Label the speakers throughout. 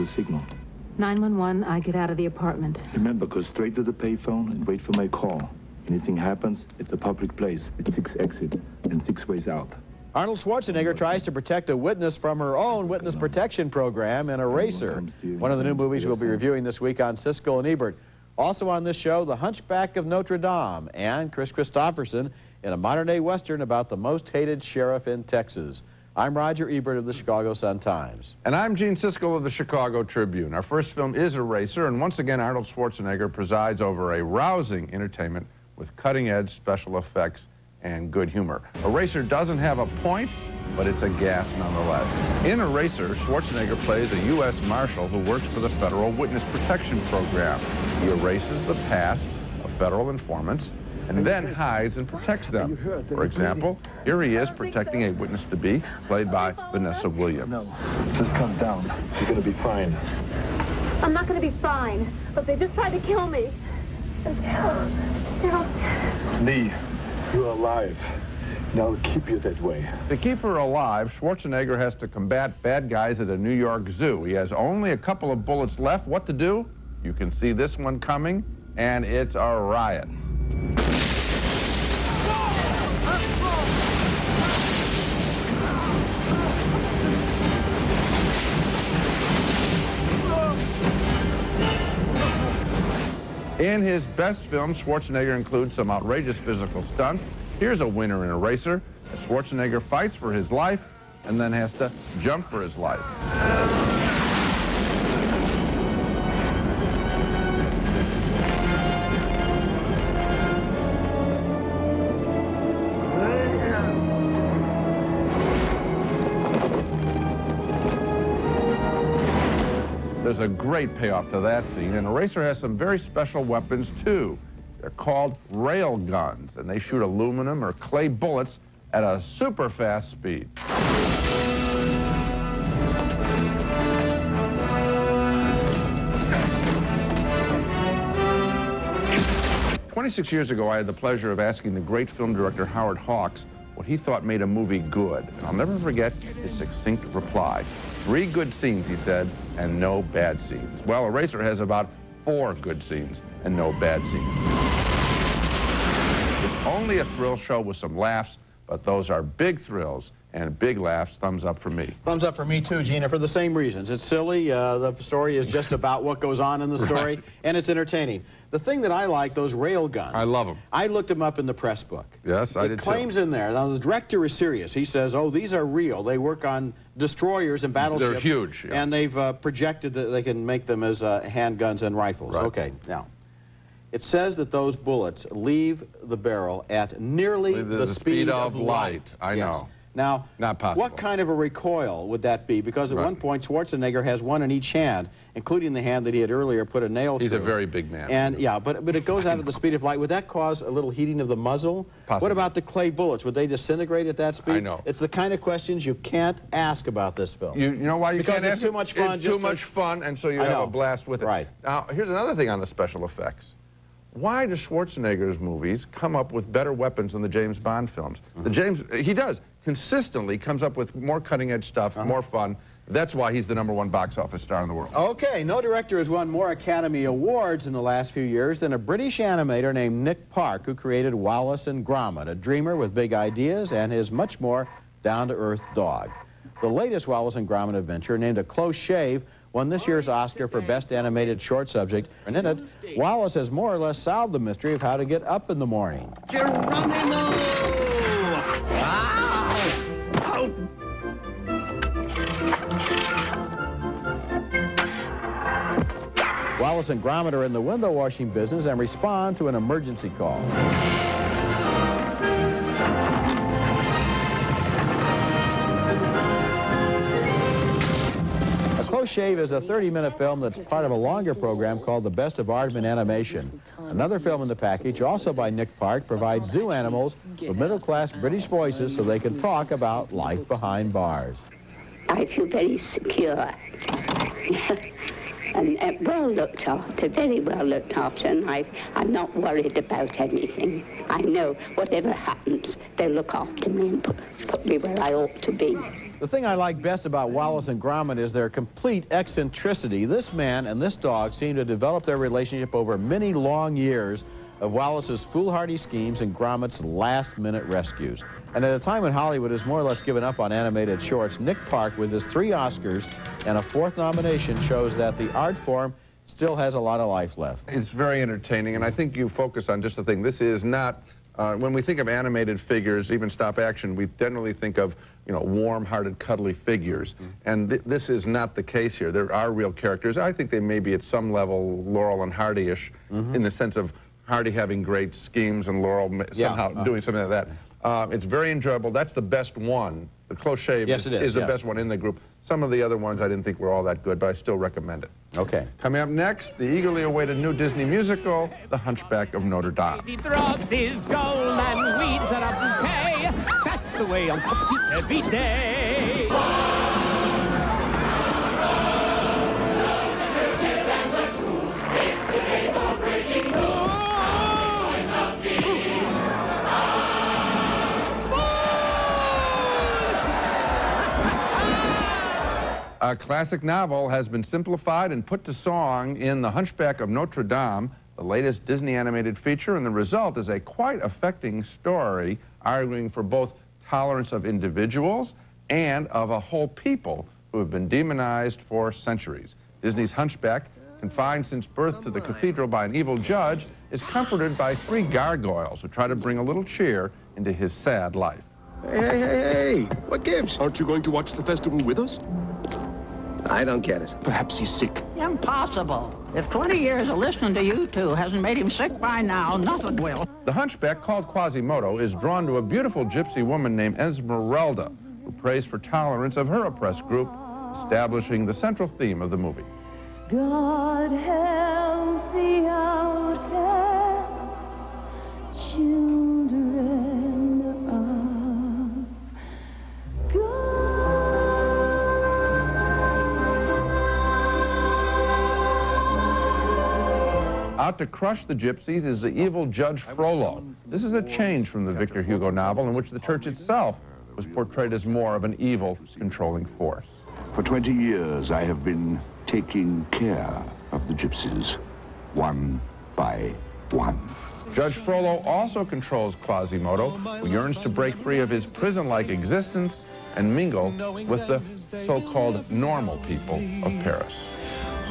Speaker 1: Signal.
Speaker 2: 911, I get out of the apartment.
Speaker 1: Remember, go straight to the payphone and wait for my call. Anything happens, it's a public place. It's 6 exits and 6 ways out.
Speaker 3: Arnold Schwarzenegger tries to protect a witness from her own witness protection program in Eraser, one of the new movies we'll be reviewing this week on Siskel and Ebert. Also on this show, The Hunchback of Notre Dame and Chris Christopherson in a modern-day Western about the most hated sheriff in Texas. I'm Roger Ebert of the Chicago Sun-Times.
Speaker 4: And I'm Gene Siskel of the Chicago Tribune. Our first film is Eraser, and once again, Arnold Schwarzenegger presides over a rousing entertainment with cutting-edge special effects and good humor. Eraser doesn't have a point, but it's a gas nonetheless. In Eraser, Schwarzenegger plays a U.S. Marshal who works for the Federal Witness Protection Program. He erases the past of federal informants and then hides and protects them. For example, here he is protecting a witness-to-be, played by Vanessa Williams.
Speaker 1: No, just calm down. You're gonna be fine.
Speaker 5: I'm not gonna be fine, but they just tried to kill me. And Daryl's...
Speaker 1: Lee, you're alive. Now keep you that way.
Speaker 4: To keep her alive, Schwarzenegger has to combat bad guys at a New York zoo. He has only a couple of bullets left. What to do? You can see this one coming, and it's a riot. In his best film, Schwarzenegger includes some outrageous physical stunts. Here's a winner in Eraser. Schwarzenegger fights for his life and then has to jump for his life. There's a great payoff to that scene, and Eraser has some very special weapons, too. They're called rail guns, and they shoot aluminum or clay bullets at a super fast speed. 26 years ago, I had the pleasure of asking the great film director Howard Hawks what he thought made a movie good. And I'll never forget his succinct reply. 3 good scenes, he said, and no bad scenes. Well, Eraser has about 4 good scenes and no bad scenes. It's only a thrill show with some laughs, but those are big thrills and big laughs. Thumbs up for me.
Speaker 3: Thumbs up for me too, Gina, for the same reasons. It's silly. The story is just about what goes on in the story, and it's entertaining. The thing that I like, those rail guns.
Speaker 4: I love them.
Speaker 3: I looked them up in the press book.
Speaker 4: Yes, I did too.
Speaker 3: The claims in there. Now, the director is serious. He says, oh, these are real. They work on destroyers and battleships.
Speaker 4: They're huge. Yeah.
Speaker 3: And they've projected that they can make them as handguns and rifles.
Speaker 4: Right.
Speaker 3: Okay, now. It says that those bullets leave the barrel at nearly the speed of light.
Speaker 4: I know.
Speaker 3: Now,
Speaker 4: not possible.
Speaker 3: What kind of a recoil would that be? Because at one point, Schwarzenegger has one in each hand, including the hand that he had earlier put a nail through.
Speaker 4: He's a very big man.
Speaker 3: And yeah, but it goes out at the speed of light. Would that cause a little heating of the muzzle?
Speaker 4: Possibly.
Speaker 3: What about the clay bullets? Would they disintegrate at that speed?
Speaker 4: I know.
Speaker 3: It's the kind of questions you can't ask about this film.
Speaker 4: You know why you
Speaker 3: because
Speaker 4: can't
Speaker 3: it's
Speaker 4: ask?
Speaker 3: too much fun.
Speaker 4: It's too much fun, and so you have a blast with it.
Speaker 3: Right.
Speaker 4: Now, here's another thing on the special effects. Why do Schwarzenegger's movies come up with better weapons than the James Bond films? He does. Consistently comes up with more cutting-edge stuff, more fun. That's why he's the #1 box office star in the world.
Speaker 3: Okay, no director has won more Academy Awards in the last few years than a British animator named Nick Park, who created Wallace and Gromit, a dreamer with big ideas and his much more down-to-earth dog. The latest Wallace and Gromit adventure, named A Close Shave, won this year's Oscar for Best Animated Short Subject. And in it, Wallace has more or less solved the mystery of how to get up in the morning.
Speaker 6: Geronimo! Ow!
Speaker 3: Wallace and Gromit are in the window washing business and respond to an emergency call. Close Shave is a 30-minute film that's part of a longer program called The Best of Aardman Animation. Another film in the package, also by Nick Park, provides zoo animals with middle-class British voices so they can talk about life behind bars.
Speaker 7: I feel very secure and well looked after, very well looked after, and I'm not worried about anything. I know whatever happens, they'll look after me and put me where I ought to be.
Speaker 3: The thing I like best about Wallace and Gromit is their complete eccentricity. This man and this dog seem to develop their relationship over many long years of Wallace's foolhardy schemes and Gromit's last-minute rescues. And at a time when Hollywood has more or less given up on animated shorts, Nick Park, with his 3 Oscars and a 4th nomination, shows that the art form still has a lot of life left.
Speaker 4: It's very entertaining, and I think you focus on just the thing. This is not, when we think of animated figures, even stop action, we generally think of, you know, warm-hearted, cuddly figures. And this is not the case here. There are real characters. I think they may be at some level Laurel and Hardy-ish in the sense of Hardy having great schemes and Laurel somehow doing something like that. It's very enjoyable. That's the best one. The Close Shave is the best one in the group. Some of the other ones I didn't think were all that good, but I still recommend it.
Speaker 3: Okay.
Speaker 4: Coming up next, the eagerly awaited new Disney musical, The Hunchback of Notre Dame.
Speaker 8: He throws his gold and weeds at a bouquet. That's the way on pops it every day.
Speaker 4: A classic novel has been simplified and put to song in The Hunchback of Notre Dame, the latest Disney animated feature, and the result is a quite affecting story arguing for both tolerance of individuals and of a whole people who have been demonized for centuries. Disney's Hunchback, confined since birth to the cathedral by an evil judge, is comforted by 3 gargoyles who try to bring a little cheer into his sad life.
Speaker 6: Hey, what gives?
Speaker 9: Aren't you going to watch the festival with us?
Speaker 6: I don't get it.
Speaker 9: Perhaps he's sick.
Speaker 10: Impossible. If 20 years of listening to you two hasn't made him sick by now, nothing will.
Speaker 4: The Hunchback, called Quasimodo, is drawn to a beautiful gypsy woman named Esmeralda, who prays for tolerance of her oppressed group, establishing the central theme of the movie.
Speaker 5: God help the outcast, children of God.
Speaker 4: Out to crush the gypsies is the evil Judge Frollo. This is a change from the Victor Hugo novel in which the church itself was portrayed as more of an evil, controlling force.
Speaker 11: For 20 years, I have been taking care of the gypsies, one by one.
Speaker 4: Judge Frollo also controls Quasimodo, who yearns to break free of his prison-like existence and mingle with the so-called normal people of Paris.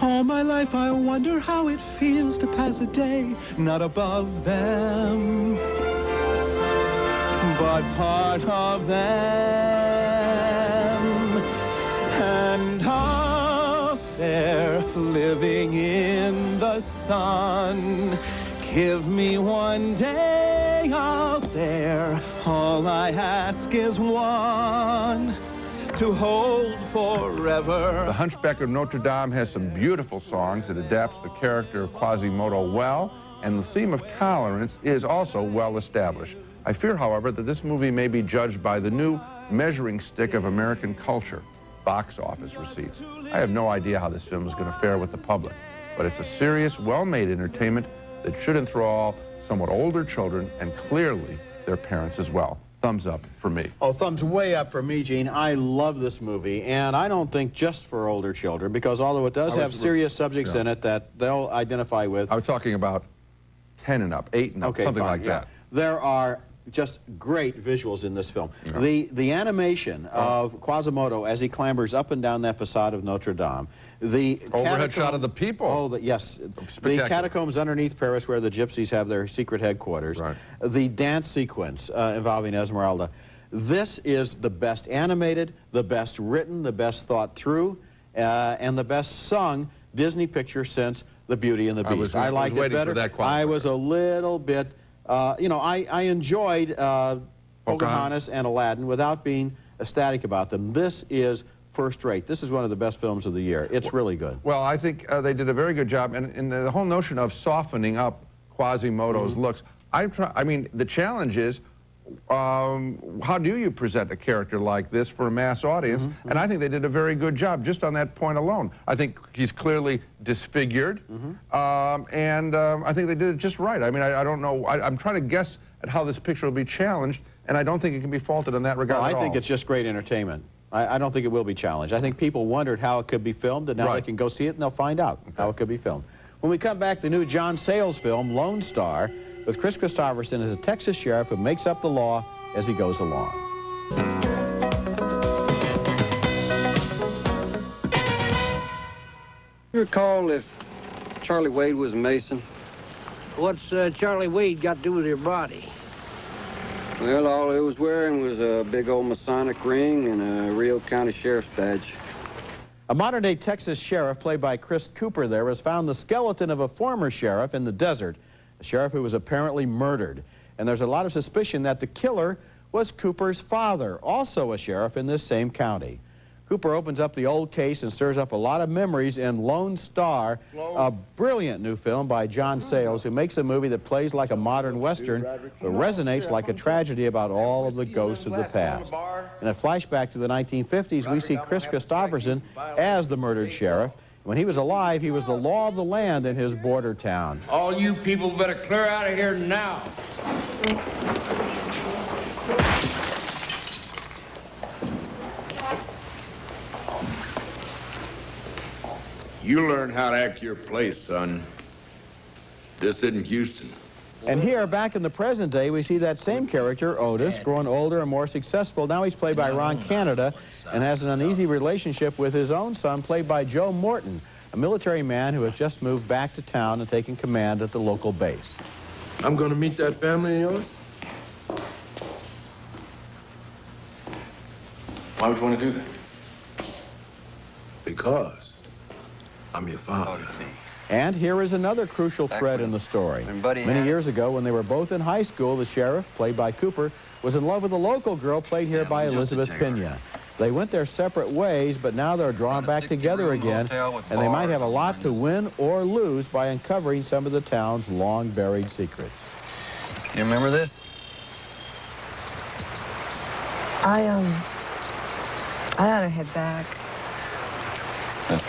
Speaker 12: All my life I wonder how it feels to pass a day not above them, but part of them. And up there, living in the sun, give me one day out there. All I ask is one to hold forever.
Speaker 4: The Hunchback of Notre Dame has some beautiful songs. It adapts the character of Quasimodo well, and the theme of tolerance is also well established. I fear, however, that this movie may be judged by the new measuring stick of American culture, box office receipts. I have no idea how this film is going to fare with the public, but it's a serious, well-made entertainment that should enthrall somewhat older children and clearly their parents as well. Thumbs up for me.
Speaker 3: Oh, thumbs way up for me, Gene. I love this movie, and I don't think just for older children, because although it does have serious subjects in it that they'll identify with.
Speaker 4: I was talking about 10 and up, 8 and up, something like that.
Speaker 3: There are just great visuals in this film.
Speaker 4: Yeah.
Speaker 3: The animation of Quasimodo as he clambers up and down that facade of Notre Dame. The
Speaker 4: overhead shot of the people.
Speaker 3: Oh, yes. The catacombs underneath Paris where the gypsies have their secret headquarters.
Speaker 4: Right.
Speaker 3: The dance sequence involving Esmeralda. This is the best animated, the best written, the best thought through, and the best sung Disney picture since The Beauty and the Beast. I liked it better. I was a little bit, you know, I enjoyed Pocahontas and Aladdin without being ecstatic about them. This is first rate. This is one of the best films of the year. It's really good.
Speaker 4: Well, I think they did a very good job, and the whole notion of softening up Quasimodo's looks. I mean, the challenge is, how do you present a character like this for a mass audience? And I think they did a very good job just on that point alone. I think he's clearly disfigured, and I think they did it just right. I mean, I don't know. I'm trying to guess at how this picture will be challenged, and I don't think it can be faulted in that regard
Speaker 3: Well,
Speaker 4: at all.
Speaker 3: I think it's just great entertainment. I don't think it will be challenged. I think people wondered how it could be filmed, and now they can go see it, and they'll find out how it could be filmed. When we come back, the new John Sayles film, Lone Star, with Chris Christopherson as a Texas sheriff who makes up the law as he goes along.
Speaker 13: You recall if Charlie Wade was a Mason?
Speaker 14: What's Charlie Wade got to do with your body?
Speaker 13: Well, all he was wearing was a big old Masonic ring and a Rio County Sheriff's badge.
Speaker 3: A modern-day Texas sheriff, played by Chris Cooper there, has found the skeleton of a former sheriff in the desert, a sheriff who was apparently murdered. And there's a lot of suspicion that the killer was Cooper's father, also a sheriff in this same county. Cooper opens up the old case and stirs up a lot of memories in Lone Star, a brilliant new film by John Sayles, who makes a movie that plays like a modern Western, but resonates like a tragedy about all of the ghosts of the past. In a flashback to the 1950s, we see Chris Christopherson as the murdered sheriff. When he was alive, he was the law of the land in his border town.
Speaker 14: All you people better clear out of here now.
Speaker 15: You learn how to act your place, son. This isn't Houston.
Speaker 3: And here, back in the present day, we see that same character, Otis, growing older and more successful. Now he's played by Ron Canada and has an uneasy relationship with his own son, played by Joe Morton, a military man who has just moved back to town and taken command at the local base.
Speaker 15: I'm going to meet that family of yours?
Speaker 9: Why would you want to do that?
Speaker 15: Because I'm your father.
Speaker 3: And here is another crucial thread in the story. Many years ago, when they were both in high school, the sheriff, played by Cooper, was in love with a local girl, played here by Elizabeth Pena. They went their separate ways, but now they're drawn back together again, and they might have a lot to win or lose by uncovering some of the town's long-buried secrets.
Speaker 13: You remember this?
Speaker 16: I ought to head back.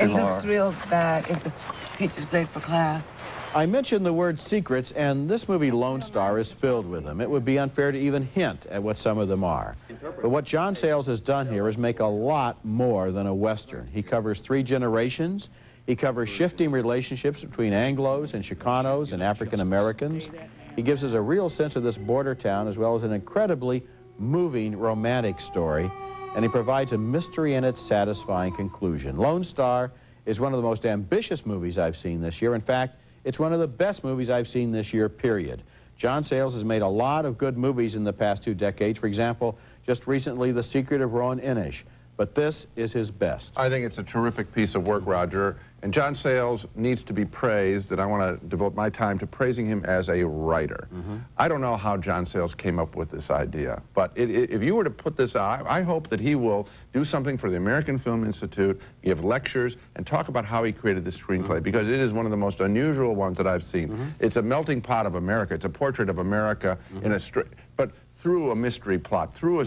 Speaker 16: It looks real bad if the teacher's late for class.
Speaker 3: I mentioned the word secrets, and this movie Lone Star is filled with them. It would be unfair to even hint at what some of them are. But what John Sayles has done here is make a lot more than a Western. He covers 3 generations. He covers shifting relationships between Anglos and Chicanos and African Americans. He gives us a real sense of this border town, as well as an incredibly moving romantic story. And he provides a mystery and its satisfying conclusion. Lone Star is one of the most ambitious movies I've seen this year. In fact, it's one of the best movies I've seen this year, period. John Sayles has made a lot of good movies in the past 2 decades. For example, just recently, The Secret of Rowan Inish. But this is his best.
Speaker 4: I think it's a terrific piece of work, Roger. And John Sayles needs to be praised, and I want to devote my time to praising him as a writer. I don't know how John Sayles came up with this idea, but if you were to put this out, I hope that he will do something for the American Film Institute, give lectures, and talk about how he created this screenplay, because it is one of the most unusual ones that I've seen. It's a melting pot of America. It's a portrait of America in a but through a mystery plot, through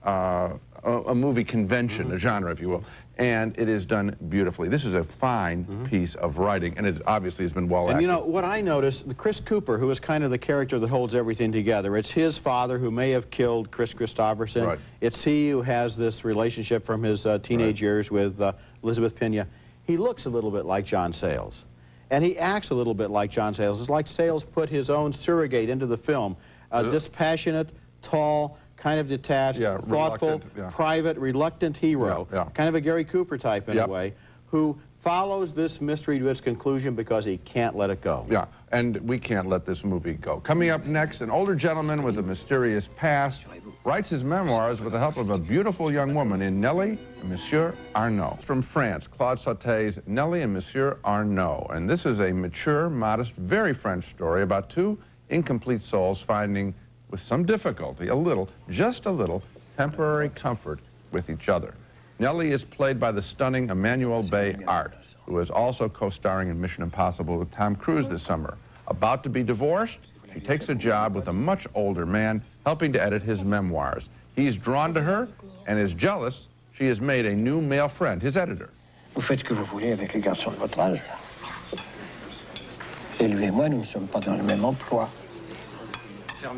Speaker 4: a movie convention, a genre, if you will. And it is done beautifully. This is a fine piece of writing, and it obviously has been well acted.
Speaker 3: And you know, what I noticed, Chris Cooper, who is kind of the character that holds everything together, it's his father who may have killed Chris Christopherson.
Speaker 4: Right.
Speaker 3: It's he who has this relationship from his teenage years with Elizabeth Pena. He looks a little bit like John Sayles. And he acts a little bit like John Sayles. It's like Sayles put his own surrogate into the film. Dispassionate, tall, kind of detached, thoughtful, private, reluctant hero. Kind of a Gary Cooper type in a way, who follows this mystery to its conclusion because he can't let it go.
Speaker 4: Yeah, and we can't let this movie go. Coming up next, an older gentleman with a mysterious past writes his memoirs with the help of a beautiful young woman in Nelly and Monsieur, Arnaud. From France, Claude Sauté's Nelly and Monsieur, Arnaud. And this is a mature, modest, very French story about 2 incomplete souls finding, with some difficulty, just a little, temporary comfort with each other. Nelly is played by the stunning Emmanuel Bay Art, who is also co-starring in Mission Impossible with Tom Cruise this summer. About to be divorced, she takes a job with a much older man, helping to edit his memoirs. He's drawn to her and is jealous she has made a new male friend, his editor.
Speaker 17: Vous faites ce que vous voulez avec les garçons de votre âge. Et lui et moi, nous ne sommes pas dans le même emploi.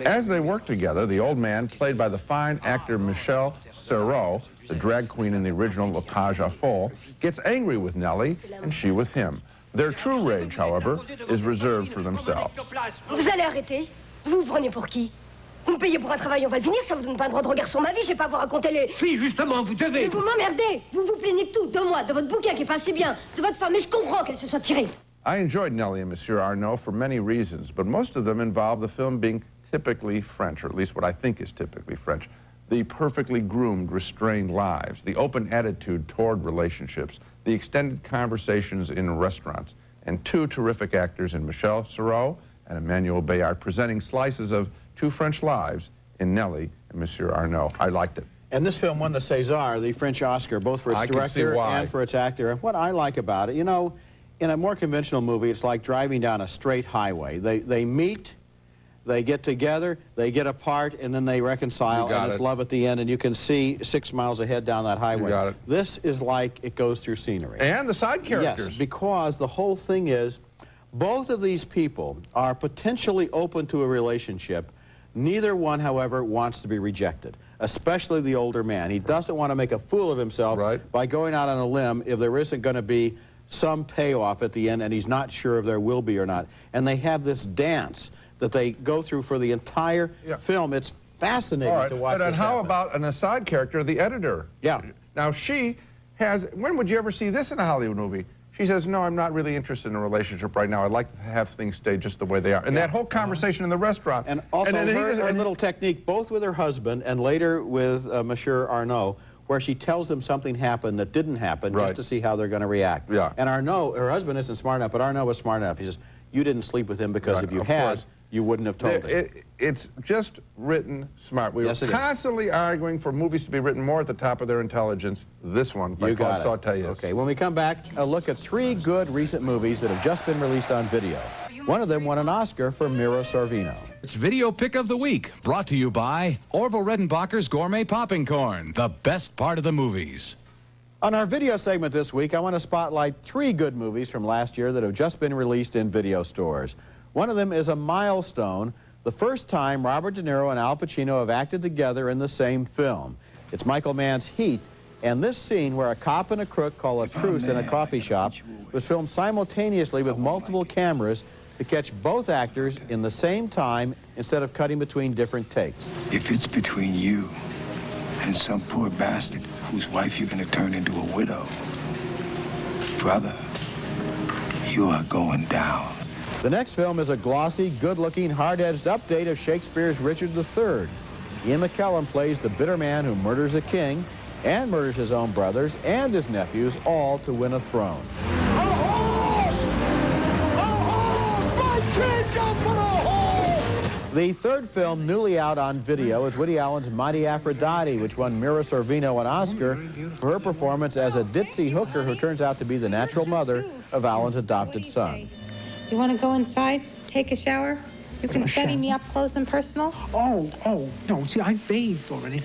Speaker 4: As they work together, the old man, played by the fine actor Michel Serrault, the drag queen in the original Le Cage à Folle, gets angry with Nelly and she with him. Their true rage, however, is reserved for themselves.
Speaker 18: Vous allez arrêter? Vous vous prenez pour qui? Vous me payez pour un travail, on va le finir, ça vous donne pas un droit de regard sur ma vie, je vais pas vous raconter les...
Speaker 14: Si, justement, vous devez...
Speaker 18: Mais vous m'emmerdez. Vous vous plaignez de tout, de moi, de votre bouquin qui est pas assez bien, de votre femme, mais je comprends qu'elle se soit tirée.
Speaker 4: I enjoyed Nelly and Monsieur Arnaud for many reasons, but most of them involve the film being typically French, or at least what I think is typically French. The perfectly groomed, restrained lives, the open attitude toward relationships, the extended conversations in restaurants, and two terrific actors in Michel Serrault and Emmanuel Bay Art presenting slices of two French lives in Nelly and Monsieur Arnaud. I liked it.
Speaker 3: And this film won the César, the French Oscar, both for its director and for its actor. And what I like about it, you know, in a more conventional movie, it's like driving down a straight highway. They meet, they get together, they get apart, and then they reconcile, and it's love at the end, and you can see 6 miles ahead down that highway.
Speaker 4: You got it.
Speaker 3: This is like it goes through scenery.
Speaker 4: And the side characters.
Speaker 3: Yes, because the whole thing is, both of these people are potentially open to a relationship. Neither one, however, wants to be rejected, especially the older man. He doesn't want to make a fool of himself by going out on a limb if there isn't going to be some payoff at the end, and he's not sure if there will be or not. And they have this dance that they go through for the entire film. It's fascinating to watch.
Speaker 4: And how about an aside character, the editor?
Speaker 3: Yeah.
Speaker 4: Now she has, when would you ever see this in a Hollywood movie? She says, no, I'm not really interested in a relationship right now. I'd like to have things stay just the way they are. And that whole conversation in the restaurant.
Speaker 3: And also her little technique, both with her husband and later with Monsieur Arnaud, where she tells them something happened that didn't happen just to see how they're going to react.
Speaker 4: Yeah.
Speaker 3: And Arnaud, her husband isn't smart enough, but Arnaud was smart enough. He says, you didn't sleep with him because if you had, you wouldn't have told him.
Speaker 4: It's just written smart. We were constantly arguing for movies to be written more at the top of their intelligence. This one by Claude Sautet.
Speaker 3: Okay, when we come back, a look at 3 good recent movies that have just been released on video. One of them won an Oscar for Mira Sorvino.
Speaker 19: It's Video Pick of the Week, brought to you by Orville Redenbacher's Gourmet Popping Corn, the best part of the movies.
Speaker 3: On our video segment this week, I want to spotlight 3 good movies from last year that have just been released in video stores. One of them is a milestone, the first time Robert De Niro and Al Pacino have acted together in the same film. It's Michael Mann's Heat, and this scene where a cop and a crook call a truce in a coffee shop was filmed simultaneously with multiple cameras to catch both actors in the same time instead of cutting between different takes.
Speaker 17: If it's between you and some poor bastard whose wife you're going to turn into a widow, brother, you are going down.
Speaker 3: The next film is a glossy, good-looking, hard-edged update of Shakespeare's Richard III. Ian McKellen plays the bitter man who murders a king and murders his own brothers and his nephews, all to win a throne. The third film newly out on video is Woody Allen's Mighty Aphrodite, which won Mira Sorvino an Oscar for her performance as a ditzy hooker who turns out to be the natural mother of Allen's adopted son.
Speaker 2: You want to go inside, take a shower? You can study me up close and personal?
Speaker 20: Oh, no, see, I bathed already.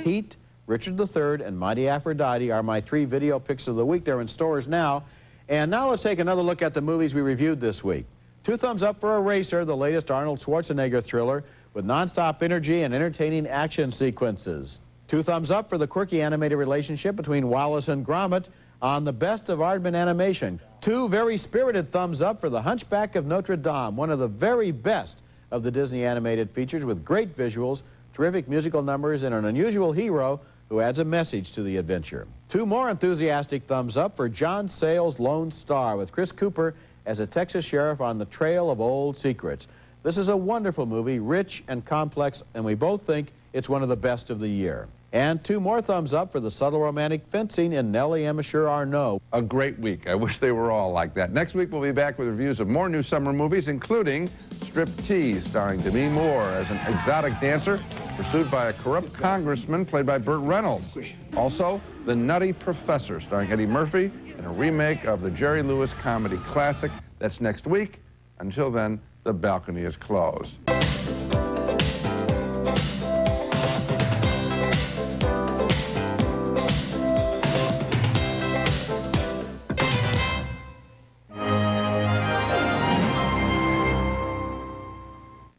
Speaker 3: Heat, Richard III, and Mighty Aphrodite are my 3 video picks of the week. They're in stores now. And now let's take another look at the movies we reviewed this week. 2 thumbs up for Eraser, the latest Arnold Schwarzenegger thriller with nonstop energy and entertaining action sequences. 2 thumbs up for the quirky animated relationship between Wallace and Gromit on the best of Aardman animation. 2 very spirited thumbs up for the Hunchback of Notre Dame, one of the very best of the Disney animated features with great visuals, terrific musical numbers, and an unusual hero who adds a message to the adventure. 2 more enthusiastic thumbs up for John Sayles' Lone Star with Chris Cooper as a Texas sheriff on the trail of old secrets. This is a wonderful movie, rich and complex, and we both think it's one of the best of the year. And 2 more thumbs up for the subtle romantic fencing in Nelly and Monsieur Arnaud.
Speaker 4: A great week. I wish they were all like that. Next week, we'll be back with reviews of more new summer movies, including Striptease, starring Demi Moore as an exotic dancer pursued by a corrupt congressman played by Burt Reynolds. Also, The Nutty Professor, starring Eddie Murphy, in a remake of the Jerry Lewis comedy classic. That's next week. Until then, the balcony is closed.